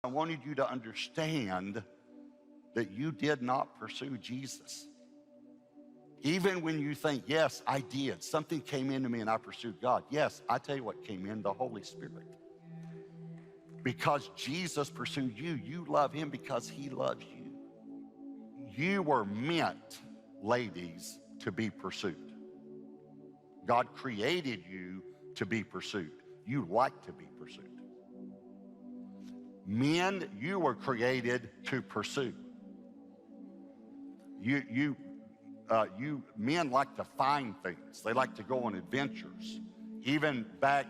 I wanted you to understand that you did not pursue Jesus. Even when you think, yes, I did. Something came into me and I pursued God. Yes, I tell you what came in, the Holy Spirit. Because Jesus pursued you, you love him because he loves you. You were meant, ladies, to be pursued. God created you to be pursued. You like to be pursued. Men, you were created to pursue. Men like to find things. They like to go on adventures. Even back,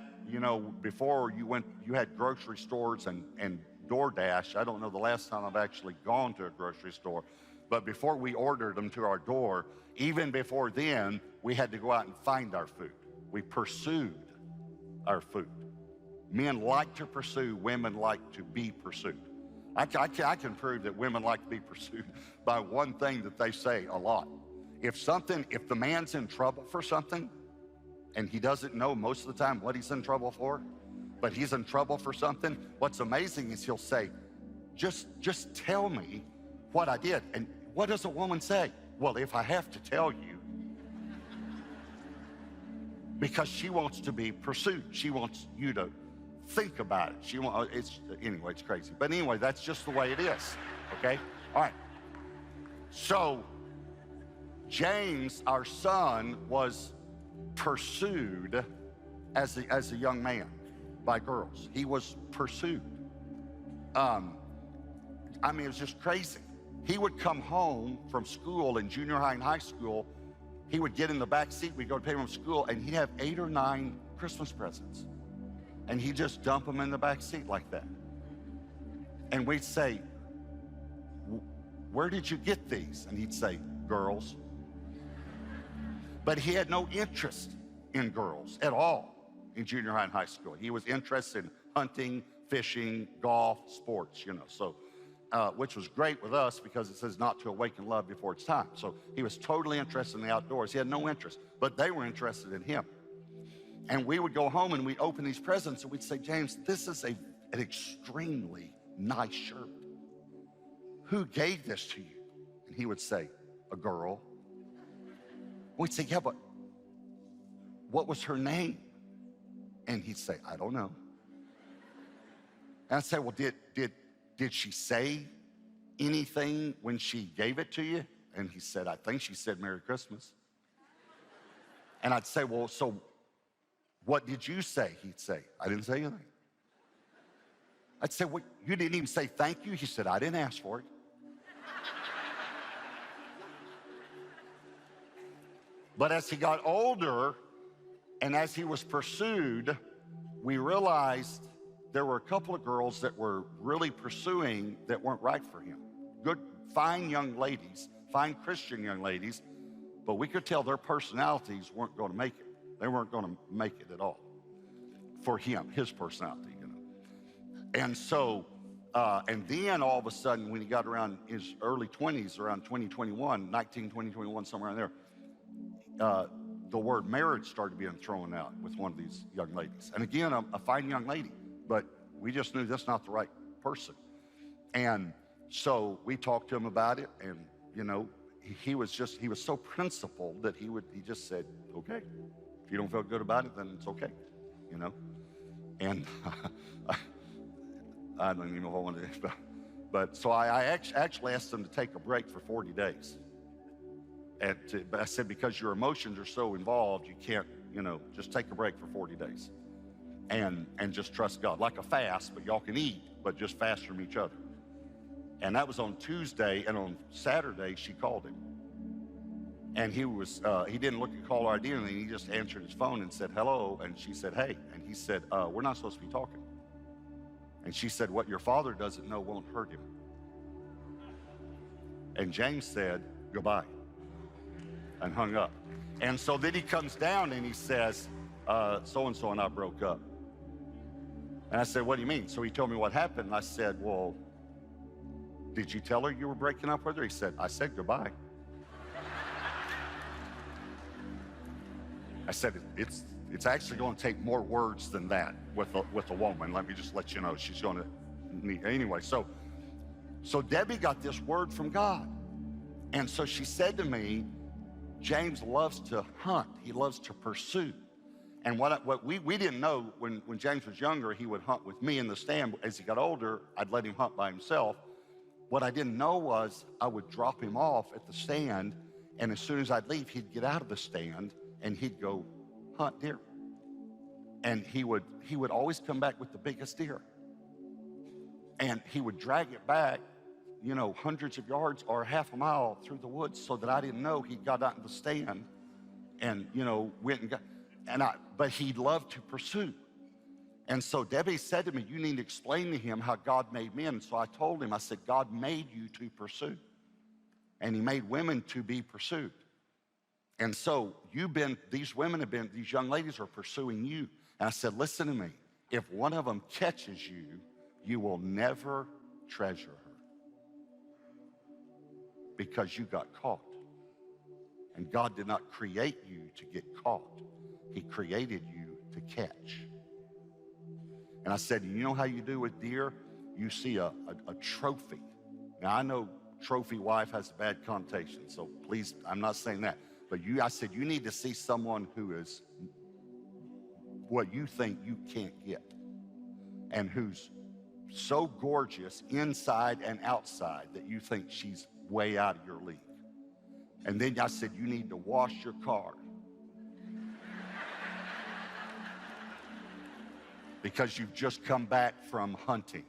before you had grocery stores and DoorDash. I don't know the last time I've actually gone to a grocery store, but before we ordered them to our door, even before then, we had to go out and find our food. We pursued our food. Men like to pursue, women like to be pursued. I can prove that women like to be pursued by one thing that they say a lot. If the man's in trouble for something, and he doesn't know most of the time what he's in trouble for, but he's in trouble for something, what's amazing is he'll say, just tell me what I did. And what does a woman say? Well, if I have to tell you, because she wants to be pursued. She wants you to think about it. Anyway, it's crazy. But anyway, that's just the way it is, okay? All right. So James, our son, was pursued as a young man by girls. He was pursued. It was just crazy. He would come home from school in junior high and high school. He would get in the back seat. We'd go to pay him from school, and he'd have 8 or 9 Christmas presents. And he'd just dump them in the back seat like that. And we'd say, where did you get these? And he'd say, girls. But he had no interest in girls at all in junior high and high school. He was interested in hunting, fishing, golf, sports, so, which was great with us because it says not to awaken love before it's time. So he was totally interested in the outdoors. He had no interest, but they were interested in him. And we would go home and we'd open these presents and we'd say, James, this is an extremely nice shirt. Who gave this to you? And he would say, a girl. We'd say, yeah, but what was her name? And he'd say, I don't know. And I'd say, well, did she say anything when she gave it to you? And he said, I think she said Merry Christmas. And I'd say, well, so what did you say? He'd say, I didn't say anything. I'd say, well, you didn't even say thank you? He said, I didn't ask for it. But as he got older and as he was pursued, we realized there were a couple of girls that were really pursuing that weren't right for him. Good, fine young ladies, fine Christian young ladies, but we could tell their personalities weren't going to make it. They weren't going to make it at all for him, his personality, And so, and then all of a sudden, when he got around his early 20s, around 2021, 19, 2021, somewhere in there, the word marriage started being thrown out with one of these young ladies. And again, a fine young lady, but we just knew that's not the right person. And so we talked to him about it, and, he was so principled that he just said, okay, if you don't feel good about it, then it's okay, And I don't even know what I want to do, but so I actually asked him to take a break for 40 days. But I said, because your emotions are so involved, you can't, just take a break for 40 days and just trust God. Like a fast, but y'all can eat, but just fast from each other. And that was on Tuesday, and on Saturday, she called him. And he didn't look at caller ID or anything. He just answered his phone and said, hello. And she said, hey. And he said, we're not supposed to be talking. And she said, what your father doesn't know won't hurt him. And James said, goodbye, and hung up. And so then he comes down and he says, so-and-so and I broke up. And I said, what do you mean? So he told me what happened. And I said, well, did you tell her you were breaking up with her? He said, I said goodbye. I said, it's actually going to take more words than that with a woman. Let me just let you know. She's going to Anyway, so Debbie got this word from God. And so she said to me, James loves to hunt. He loves to pursue. And what we didn't know, when James was younger, he would hunt with me in the stand. As he got older, I'd let him hunt by himself. What I didn't know was I would drop him off at the stand, and as soon as I'd leave, he'd get out of the stand and he'd go hunt deer. And he would always come back with the biggest deer. And he would drag it back, you know, hundreds of yards or half a mile through the woods, so that I didn't know he got out in the stand and, you know, went and got, but he loved to pursue. And so Debbie said to me, you need to explain to him how God made men. And so I told him, I said, God made you to pursue. And he made women to be pursued. And so these young ladies are pursuing you. And I said, listen to me. If one of them catches you, you will never treasure her, because you got caught. And God did not create you to get caught. He created you to catch. And I said, you know how you do with deer? You see a trophy. Now, I know trophy wife has a bad connotation, so please, I'm not saying that. But I said, you need to see someone who is what you think you can't get, and who's so gorgeous inside and outside that you think she's way out of your league. And then I said, you need to wash your car, because you've just come back from hunting,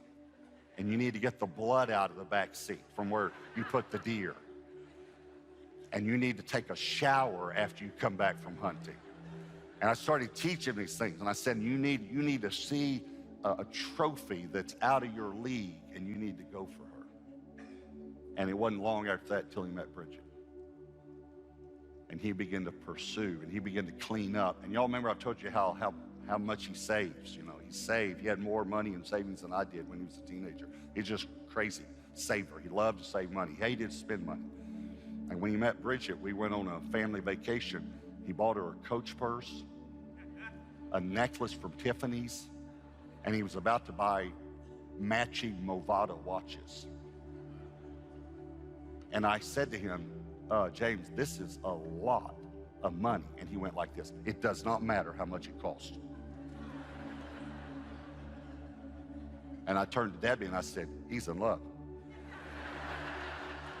and you need to get the blood out of the back seat from where you put the deer. And you need to take a shower after you come back from hunting. And I started teaching these things, and I said, you need to see a trophy that's out of your league, and you need to go for her. And it wasn't long after that till he met Bridget. And he began to pursue, and he began to clean up. And y'all remember I told you how much he saves. You know, he saved. He had more money in savings than I did when he was a teenager. He's just crazy saver. He loved to save money. He hated to spend money. And when he met Bridget, we went on a family vacation. He bought her a Coach purse, a necklace from Tiffany's, and he was about to buy matching Movado watches. And I said to him, James, this is a lot of money. And he went like this: it does not matter how much it costs. And I turned to Debbie and I said, he's in love.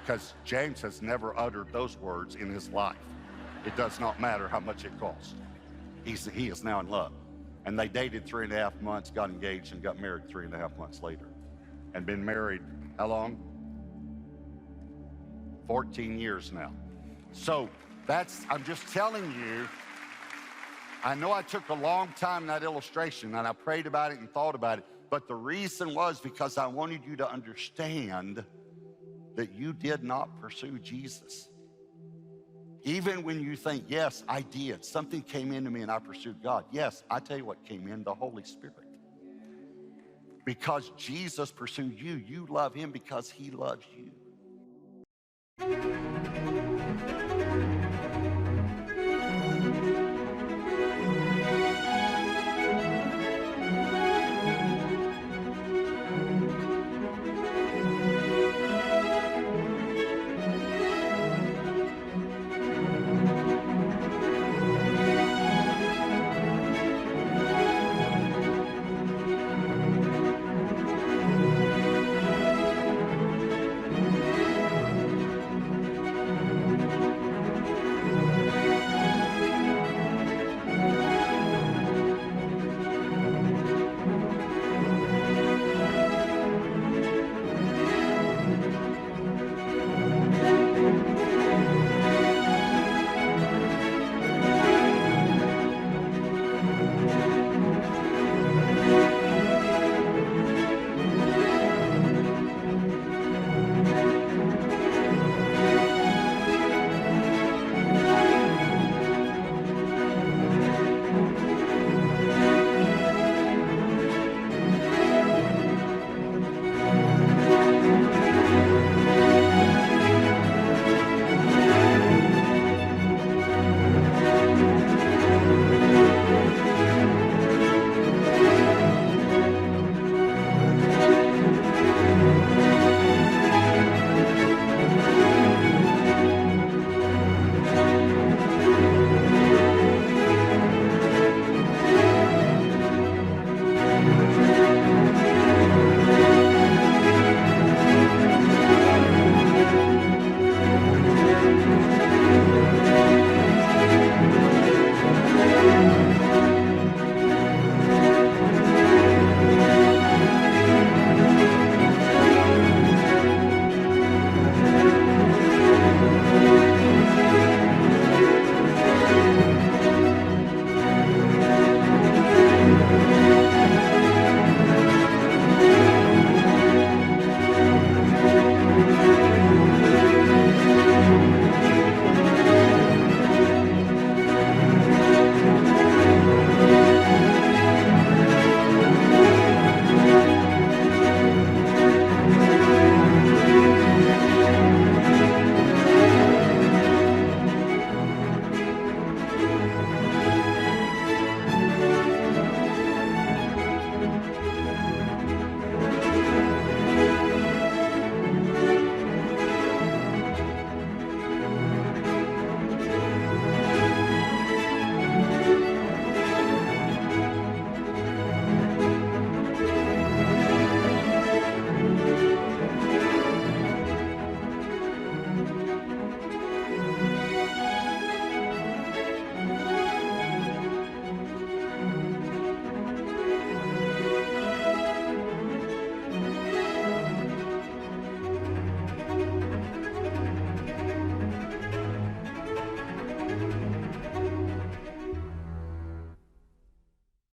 Because James has never uttered those words in his life. It does not matter how much it costs. He is now in love. And they dated 3.5 months, got engaged, and got married 3.5 months later. And been married, how long? 14 years now. So I'm just telling you, I know I took a long time in that illustration, and I prayed about it and thought about it, but the reason was because I wanted you to understand that you did not pursue Jesus. Even when you think, yes, I did. Something came into me and I pursued God. Yes, I tell you what came in, the Holy Spirit. Because Jesus pursued you, you love him because he loves you.